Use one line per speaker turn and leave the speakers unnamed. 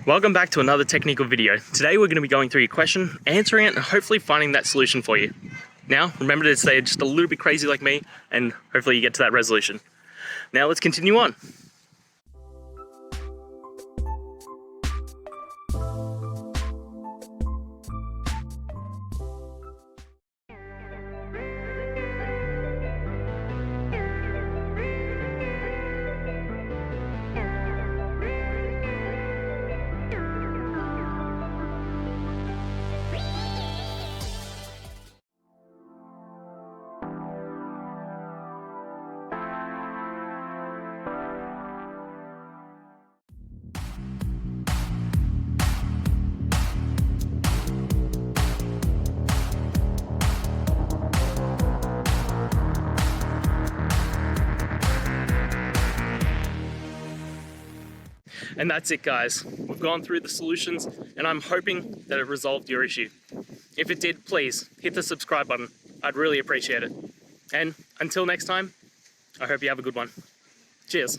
Welcome back to another technical video. Today we're going to be going through your question, answering it, and hopefully finding that solution for you. Now, remember to stay just a little bit crazy like me, and hopefully you get to that resolution. Now let's continue on. And that's it, guys. We've gone through the solutions and I'm hoping that it resolved your issue. If it did, please hit the subscribe button. I'd really appreciate it. And until next time, I hope you have a good one. Cheers.